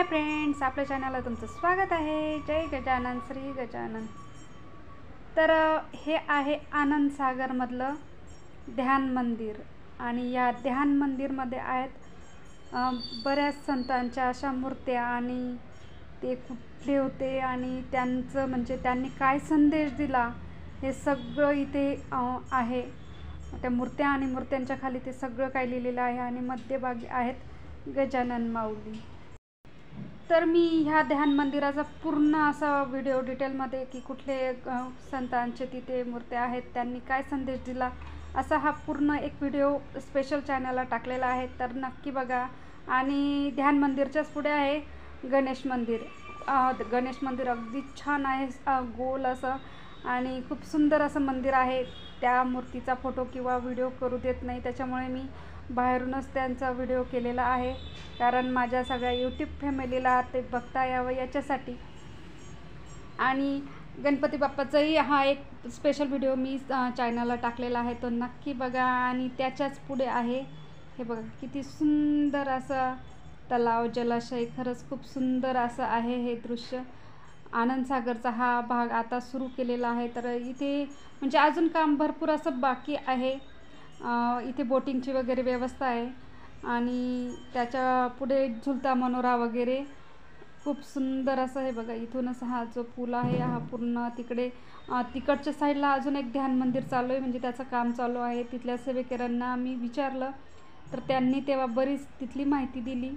Friends, आपल्या चॅनलला तुमचं स्वागत आहे। जय गजानन, श्री गजानन। तर हे आहे आनंद सागर मधलं ध्यान मंदिर आणि या ध्यान मंदिरमध्ये आहेत बऱ्याच संतांच्या अशा मूर्त्या आणि ते कुठले होते आणि त्यांचं म्हणजे त्यांनी काय संदेश दिला हे सगळं इथे आहे। त्या मूर्त्या आणि मूर्त्यांच्या खाली ते सगळं काही लिहिलेलं आहे आणि मध्यभागी आहेत गजानन माऊली। तर मी ह्या ध्यान मंदिराचा पूर्ण असा व्हिडिओ डिटेलमध्ये की कुठले संतांचे तिथे मूर्त्या आहेत, त्यांनी काय संदेश दिला, असा हा पूर्ण एक व्हिडिओ स्पेशल चॅनलला टाकलेला आहे, तर नक्की बघा। आणि ध्यान मंदिरच्याच पुढे आहे गणेश मंदिर। गणेश मंदिर अगदी छान आहे, गोल असं आणि खूप सुंदर असं मंदिर आहे। त्या मूर्तीचा फोटो किंवा व्हिडिओ करू देत नाही, त्याच्यामुळे मी बाहेरूनच त्यांचा व्हिडिओ केलेला आहे, कारण माझ्या सगळ्या यूट्यूब फॅमिलीला ते बघता यावं याच्यासाठी। आणि गणपती बाप्पाचाही हा एक स्पेशल व्हिडिओ मी चॅनलला टाकलेला आहे, तो नक्की बघा। आणि त्याच्याच पुढे आहे हे बघा, किती सुंदर असं तलाव जलाशय, खरंच खूप सुंदर असं आहे हे दृश्य। आनंद सागरचा हा भाग आता सुरू केलेला आहे, तर इथे म्हणजे अजून काम भरपूर असं बाकी आहे। इथे बोटिंगची वगैरे व्यवस्था आहे आणि त्याच्या पुढे झुलता मनोरा वगैरे खूप सुंदर असं हे बघा। इथूनच हा जो पूल आहे हा पूर्ण तिकडच्या साईडला अजून एक ध्यान मंदिर चालू आहे, म्हणजे त्याचं काम चालू आहे। तिथल्या सेवेकरांना मी विचारलं तर त्यांनी तेव्हा बरीच तिथली माहिती दिली,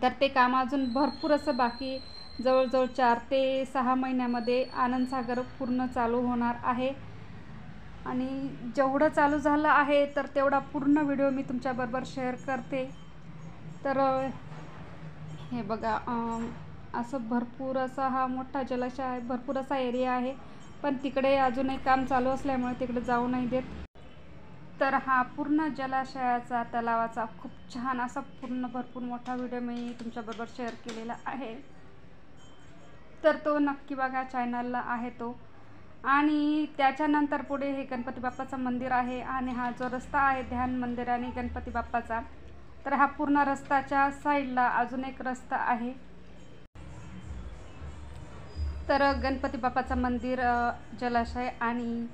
तर ते काम अजून भरपूर असं बाकी, जवळजवळ 4 ते 6 महिन्यामध्ये आनंद सागर पूर्ण चालू होणार आहे। आणि जेवढं चालू झालं आहे तर तेवढा पूर्ण व्हिडिओ मी तुमच्याबरोबर शेअर करते। तर हे बघा, असं भरपूर असा हा मोठा जलाशय आहे, भरपूर असा एरिया आहे, पण तिकडे अजून एक काम चालू असल्यामुळे तिकडे जाऊ नाही देत। तर हा पूर्ण जलाशयाचा तलावाचा खूप छान असा पूर्ण भरपूर मोठा व्हिडिओ मी तुमच्याबरोबर शेअर केलेला आहे, तर तो नक्की बघा, चॅनलला आहे तो। आणि त्याच्यानंतर पुढे हे गणपती बाप्पाचं मंदिर आहे आणि हा जो रस्ता आहे ध्यान मंदिर आणि गणपती बाप्पाचा, तर हा पूर्ण रस्त्याच्या साईडला अजून एक रस्ता आहे। तर गणपती बाप्पाचं मंदिर, जलाशय आणि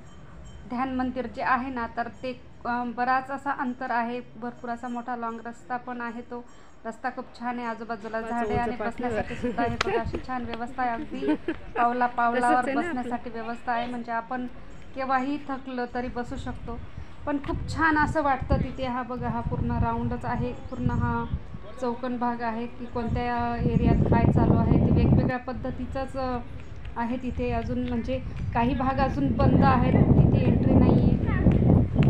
ध्यान मंदिर जे आहे ना, तर ते बराच असा अंतर आहे, भरपूर असा मोठा लॉंग रस्ता पण आहे। तो रस्ता खूप छान आहे, आजूबाजूला झाडे आणि बसण्यासाठी सुद्धा आहे बघा, अशी छान व्यवस्था आहे। अगदी पावलावर बसण्यासाठी व्यवस्था आहे, म्हणजे आपण केव्हाही थकलं तरी बसू शकतो, पण खूप छान असं वाटतं तिथे। हा बघा, हा पूर्ण राऊंडच आहे, पूर्ण हा चौकोन भाग आहे की कोणत्या एरियात काय चालू आहे ते वेगवेगळ्या पद्धतीचंच आहे तिथे। अजून म्हणजे काही भाग अजून बंद आहेत, तिथे एंट्री नाही आहे,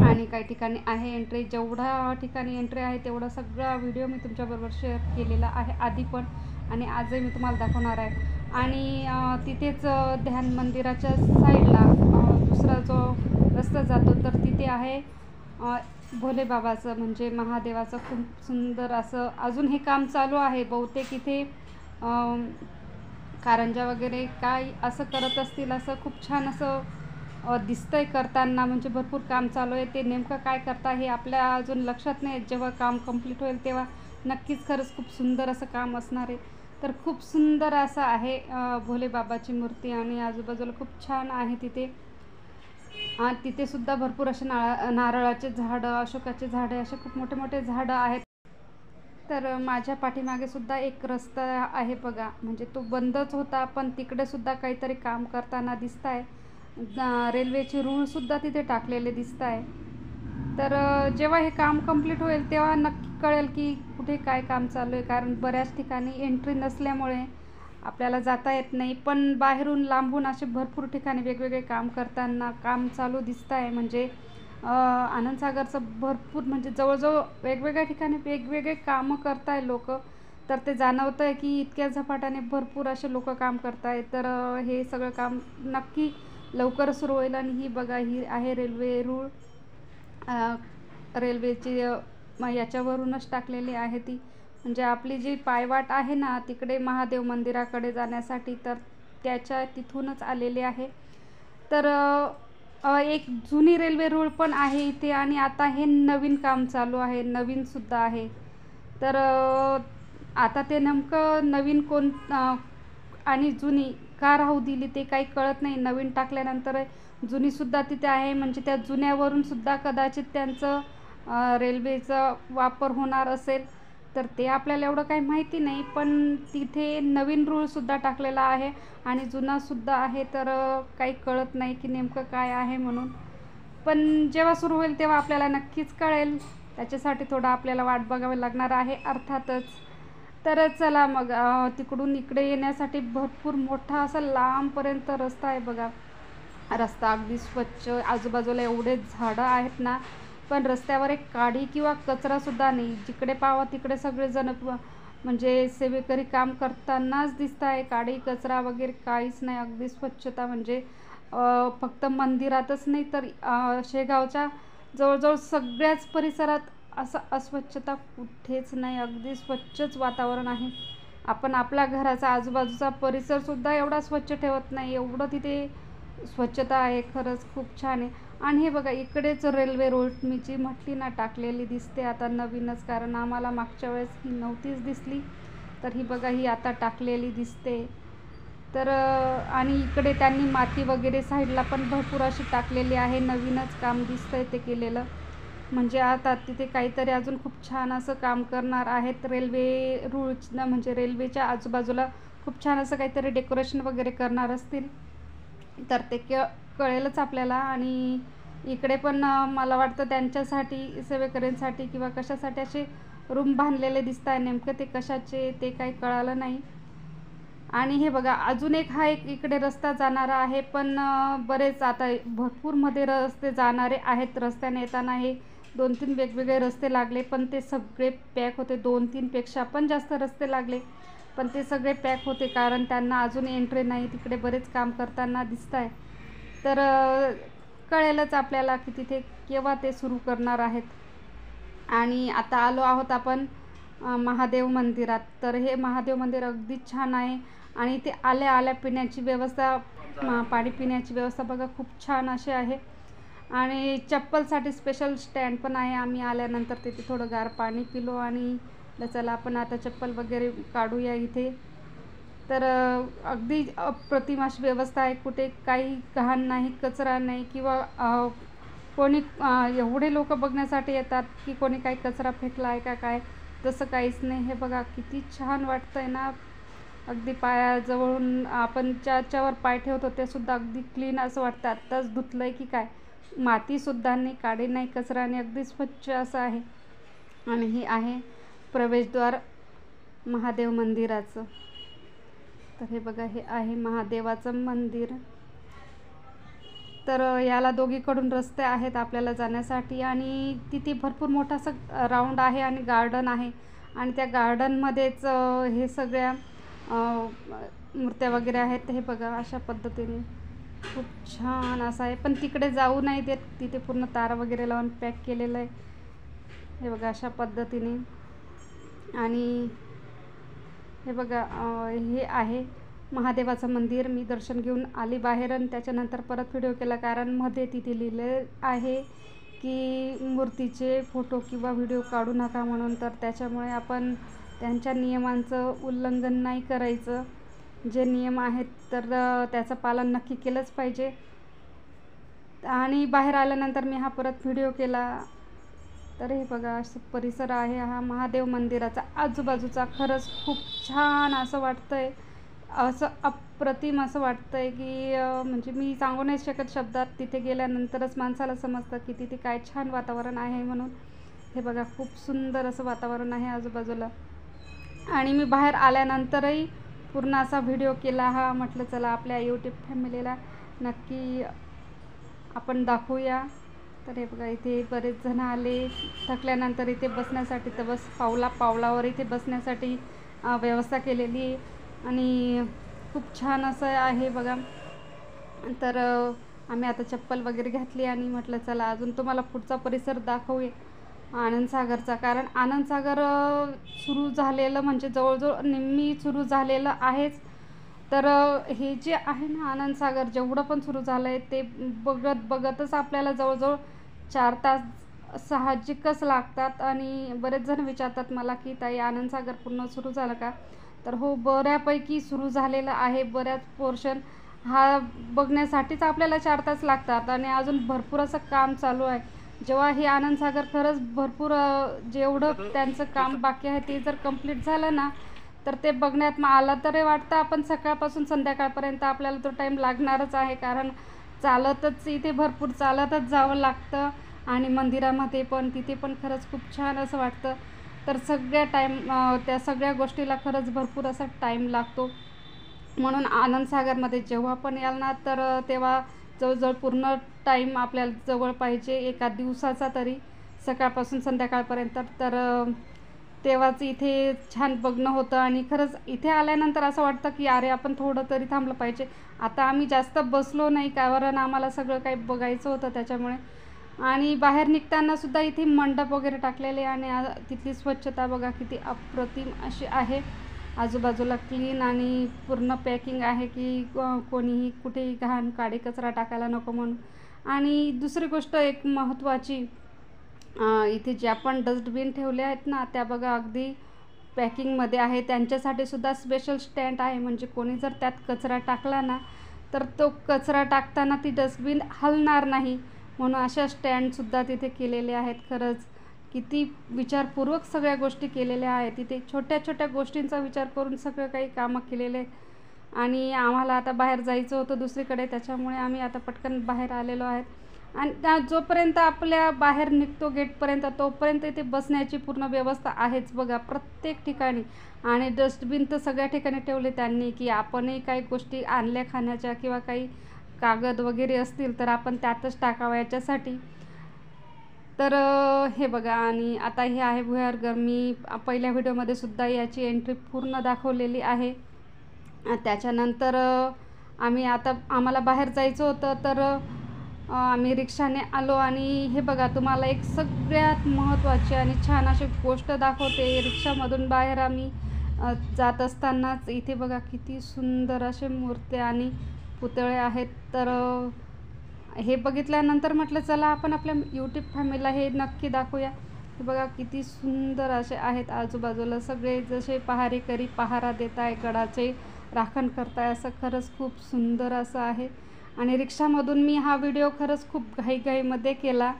आणि काही ठिकाणी आहे एंट्री। जेवढा ठिकाणी एंट्री आहे तेवढा सगळा व्हिडिओ मी तुमच्याबरोबर शेअर केलेला आहे आधी पण, आणि आजही मी तुम्हाला दाखवणार आहे। आणि तिथेच ध्यान मंदिराच्या साईडला दुसरा जो रस्ता जातो, तर तिथे आहे भोले बाबाचं म्हणजे महादेवाचं खूप सुंदर असं अजून हे काम चालू आहे। बहुतेक इथे कारंजा वगैरे काय असं करत असतील, असं खूप छान असं दिसतंय करताना, म्हणजे भरपूर काम चालू आहे। ते नेमकं काय करता हे आपल्या अजून लक्षात नाही, जेव्हा काम कंप्लीट होईल तेव्हा नक्कीच खरंच खूप सुंदर असं काम असणार आहे। तर खूप सुंदर असं आहे भोले बाबाची मूर्ती, आणि आजूबाजूला खूप छान आहे तिथे। तिथे सुद्धा भरपूर असे नारळाचे झाडं, अशोकाचे झाडे, असे खूप मोठे मोठे झाडं आहेत। तर माझ्या पाठीमागे सुद्धा एक रस्ता आहे बघा, म्हणजे तो बंदच होता, पण तिकडे सुद्धा काहीतरी काम करताना दिसत आहे। रेल्वेचे रूळ सुद्धा तिथे टाकलेले दिसत आहे। तर जेव्हा हे काम कंप्लीट होईल तेव्हा नक्की कळेल की कुठे काय काम चालू आहे, कारण बऱ्याच ठिकाणी एंट्री नसल्यामुळे आपल्याला जाता येत नाही, पण बाहेरून लांबून असे भरपूर ठिकाणी वेगवेगळे काम करताना काम चालू दिसत आहे। म्हणजे आनंद सागरचं भरपूर म्हणजे जवळजवळ वेगवेगळ्या ठिकाणी वेगवेगळे कामं करताय लोक, तर ते जाणवतं आहे की इतक्या झपाट्याने भरपूर असे लोक काम करतायत। तर हे सगळं काम नक्की लवकर सुरू होईल। आणि ही बघा, ही आहे रेल्वे रूळ, रेल्वेची याच्यावरूनच टाकलेली आहे ती, म्हणजे आपली जी पायवाट आहे ना तिकडे महादेव मंदिराकडे जाण्यासाठी, तर त्याच्या तिथूनच आलेले आहे। तर एक जुनी रेल्वे रूळ पण आहे इथे, आणि आता हे नवीन काम चालू आहे, नवीन सुद्धा आहे। तर आता ते नेमकं नवीन कोण आणि जुनी का राहू दिली ते काही कळत नाही. नवीन टाकल्यानंतर जुनीसुद्धा तिथे आहे, म्हणजे त्या जुन्यावरून सुद्धा कदाचित त्यांचं रेल्वेचा वापर होणार असेल, तर ते आपल्याला एवढं काही माहिती नाही. पण तिथे नवीन रूळसुद्धा टाकलेला आहे आणि जुनासुद्धा आहे, तर काही कळत नाही की नेमकं काय आहे म्हणून. पण जेव्हा सुरू होईल तेव्हा आपल्याला नक्कीच कळेल. त्याच्यासाठी थोडं आपल्याला वाट बघावी लागणार आहे अर्थातच. तर चला मग, तिकडून इकडे येण्यासाठी भरपूर मोठा असा लांबपर्यंत रस्ता आहे बघा. रस्ता अगदी स्वच्छ, आजूबाजूला एवढे झाडं आहेत ना, पण रस्त्यावर एक काडी किंवा कचरासुद्धा नाही. जिकडे पाहावं तिकडे सगळेजण म्हणजे सेवेकरी काम करतानाच दिसत आहे. काडी कचरा वगैरे काहीच नाही. अगदी स्वच्छता म्हणजे फक्त मंदिरातच नाही तर शेगावच्या जवळजवळ सगळ्याच परिसरात असं अस्वच्छता कुठेच नाही. अगदी स्वच्छच वातावरण आहे. आपण आपल्या घराचा आजूबाजूचा परिसरसुद्धा एवढा स्वच्छ ठेवत नाही, एवढं तिथे स्वच्छता आहे. खरंच खूप छान आहे. आणि हे बघा, इकडेच रेल्वे रोड मी जी म्हटली ना टाकलेली दिसते आता नवीनच, कारण आम्हाला मागच्या वेळेस ही नव्हतीच दिसली, तर ही बघा ही आता टाकलेली दिसते. तर आणि इकडे त्यांनी माती वगैरे साईडला पण भरपूर अशी टाकलेली आहे. नवीनच काम दिसतंय ते केलेलं, म्हणजे आता तिथे काहीतरी अजून खूप छान असं काम करणार आहेत. रेल्वे रूळना म्हणजे रेल्वेच्या आजूबाजूला खूप छान असं काहीतरी डेकोरेशन वगैरे करणार असतील, तर ते कळेलच आपल्याला. आणि इकडे पण मला वाटतं त्यांच्यासाठी सेवेकऱ्यांसाठी किंवा कशासाठी असे रूम बांधलेले दिसत आहे. नेमकं ते कशाचे ते काही कळालं नाही. आणि हे बघा, अजून एक हा एक इकडे रस्ता जाणारा आहे, पण बरेच आता भरपूर मध्ये रस्ते जाणारे आहेत. रस्त्याने येताना हे 2-3 वेगवेगळे रस्ते लागले, पण ते सगळे पॅक होते. 2-3 पेक्षा पण जास्त रस्ते लागले, पण ते सगळे पॅक होते, कारण त्यांना अजून एंट्री नाही. तिकडे बरेच काम करताना दिसत आहे. तर कळेलच आपल्याला की तिथे केव्हा ते सुरू करणार आहेत. आणि आता आलो आहोत आपण महादेव मंदिरात. तर हे महादेव मंदिर अगदी छान आहे. आणि इथे आल्या आल्या पिण्याची व्यवस्था, पाणी पिण्याची व्यवस्था बघा खूप छान अशी आहे. आणि चप्पलसाठी स्पेशल स्टँड पण आहे. आम्ही आल्यानंतर तिथे थोडं गार पाणी पिलो आणि चला आपण आता चप्पल वगैरे काढूया इथे. तर अगदी अप्रतिम अशी व्यवस्था आहे. कुठे काही घाण नाही, कचरा नाही, किंवा कोणी एवढे लोक बघण्यासाठी येतात की कोणी काही कचरा फेकला आहे का काय, तसं काहीच नाही. हे बघा किती छान वाटतं आहे ना. अगदी पायाजवळून आपण ज्याच्यावर पाय ठेवतो ते सुद्धा अगदी क्लीन असं वाटतं. आत्ताच धुतलं आहे की काय. मातीसुद्धा नाही, काडी नाही, कचरा नाही, अगदी स्वच्छ असं आहे. आणि हे आहे प्रवेशद्वार महादेव मंदिराचं. तर हे बघा, हे आहे महादेवाचं मंदिर. तर याला दोघीकडून रस्ते आहेत आपल्याला जाण्यासाठी. आणि तिथे भरपूर मोठा असं राऊंड आहे आणि गार्डन आहे. आणि त्या गार्डनमध्येच हे सगळ्या मूर्त्या वगैरे आहेत. हे बघा अशा पद्धतीने खूप छान असं आहे. पण तिकडे जाऊ नाही देत, तिथे पूर्ण तार वगैरे लावून पॅक केलेलं आहे. हे बघा अशा पद्धतीने. आणि हे बघा, हे आहे महादेवाचं मंदिर. मी दर्शन घेऊन आली बाहेर आणि त्याच्यानंतर परत व्हिडिओ केला, कारण मध्ये तिथे लिहिलं आहे की मूर्तीचे फोटो किंवा व्हिडिओ काढू नका म्हणून. तर त्याच्यामुळे आपण त्यांच्या नियमांचं उल्लंघन नाही करायचं. जे नियम आहेत तर त्याचं पालन नक्की केलंच पाहिजे. आणि बाहेर आल्यानंतर मी हा परत व्हिडिओ केला. तर हे बघा असं परिसर आहे हा महादेव मंदिराचा आजूबाजूचा. खरंच खूप छान असं वाटतंय, असं अप्रतिम असं वाटतंय की म्हणजे मी सांगू नाही शकत शब्दात. तिथे गेल्यानंतरच माणसाला समजतं की तिथे काय छान वातावरण आहे म्हणून. हे बघा खूप सुंदर असं वातावरण आहे आजूबाजूला. आणि मी बाहेर आल्यानंतरही पूर्ण असा व्हिडिओ केला हा. म्हटलं चला आपल्या यूट्यूब फॅमिलीला नक्की आपण दाखवूया. तर हे बघा इथे बरेच जण आले थकल्यानंतर इथे बसण्यासाठी. तर बस पावलावर इथे बसण्यासाठी व्यवस्था केलेली आहे. आणि खूप छान असं आहे बघा. तर आम्ही आता चप्पल वगैरे घातली आणि म्हटलं चला अजून तुम्हाला पुढचा परिसर दाखवूया आनंदसागरचा. कारण आनंदसागर सुरू झालेलं म्हणजे जवळजवळ निम्मी सुरू झालेलं आहेच. तर हे जे आहे ना आनंदसागर, जेवढं पण सुरू झालं आहे ते बघतच आपल्याला जवळजवळ 4 तास साहजिकच लागतात. आणि बरेच जण विचारतात मला की ताई आनंदसागर पूर्ण सुरू झालं का? तर हो, बऱ्यापैकी सुरू झालेलं आहे. बऱ्याच पोर्शन हा बघण्यासाठीच आपल्याला 4 तास लागतात आणि अजून भरपूर असं काम चालू आहे. जेव्हा हे आनंदसागर खरंच भरपूर जेवढं त्यांचं काम बाकी आहे ते जर कंप्लीट झालं ना, तर ते बघण्यात मला तरी वाटतं आपण सकाळपासून संध्याकाळपर्यंत आपल्याला तो टाईम लागणारच आहे. कारण चालतच इथे भरपूर चालतच जावं लागतं आणि मंदिरामध्ये पण तिथे पण खरंच खूप छान असं वाटतं. तर त्या सगळ्या गोष्टीला खरंच भरपूर असा टाईम लागतो. म्हणून आनंदसागरमध्ये जेव्हा पण याल ना, तर तेव्हा जवळजवळ पूर्ण टाईम आपल्याला जवळ पाहिजे, एका दिवसाचा तरी, सकाळपासून संध्याकाळपर्यंत. तर तेव्हाच इथे छान बघणं होतं. आणि खरंच इथे आल्यानंतर असं वाटतं की अरे आपण थोडं तरी थांबलं पाहिजे. आता आम्ही जास्त बसलो नाही, कारण आम्हाला सगळं काही बघायचं होतं त्याच्यामुळे. आणि बाहेर निघतानासुद्धा इथे मंडप वगैरे टाकलेले आणि तिथली स्वच्छता बघा किती अप्रतिम अशी आहे. आजूबाजूला क्लीन आणि पूर्ण पॅकिंग आहे की कोणीही कुठेही घाण काडी कचरा टाकायला नको म्हणून. आणि दुसरी गोष्ट एक महत्त्वाची, इथे ज्या पण डस्टबिन ठेवले आहेत ना, त्या बघा अगदी पॅकिंगमध्ये आहे. त्यांच्यासाठी सुद्धा स्पेशल स्टँड आहे. म्हणजे कोणी जर त्यात कचरा टाकला ना, तर तो कचरा टाकताना ती डस्टबिन हलणार नाही, म्हणून अशा स्टँडसुद्धा तिथे केलेले आहेत. खरंच किती विचारपूर्वक सगळ्या गोष्टी केलेल्या आहेत. तिथे छोट्या छोट्या गोष्टींचा विचार करून सगळं काही कामं केलेले आहेत. आणि आम्हाला आता बाहेर जायचं होतं दुसरीकडे, त्याच्यामुळे आम्ही आता पटकन बाहेर आलेलो आहेत. आणि जोपर्यंत आपल्या बाहेर निघतो गेटपर्यंत, तोपर्यंत इथे बसण्याची पूर्ण व्यवस्था आहेच बघा प्रत्येक ठिकाणी. आणि डस्टबिन तर सगळ्या ठिकाणी ठेवले त्यांनी की आपणही काही गोष्टी आणल्या खाण्याच्या किंवा काही कागद वगैरे असतील तर आपण त्यातच टाकावं याच्यासाठी. तर हे बघा. आणि आता हे आहे भुयारघर. मी पहिल्या व्हिडिओमध्ये सुद्धा याची एंट्री पूर्ण दाखवलेली आहे. त्याच्यानंतर आम्हाला बाहेर जायचं होतं, तर आम्ही रिक्षाने आलो. आणि हे बघा, तुम्हाला एक सगळ्यात महत्त्वाची आणि छान अशी गोष्ट दाखवते. रिक्षामधून बाहेर आम्ही जात असतानाच इथे बघा किती सुंदर असे मूर्त्या आणि पुतळे आहेत. तर हे बघितल्यानंतर म्हटलं चला आपण आपल्या यूट्यूब फॅमिलीला हे नक्की दाखवूया. हे बघा किती सुंदर असे आहेत. आजूबाजूला सगळे जसे पहारेकरी पहारा देत आहे, गडाचे राखण करताय, असं खरंच खूप सुंदर असं आहे. आणि रिक्षामधून मी हा व्हिडिओ खरंच खूप घाईघाईमध्ये केला.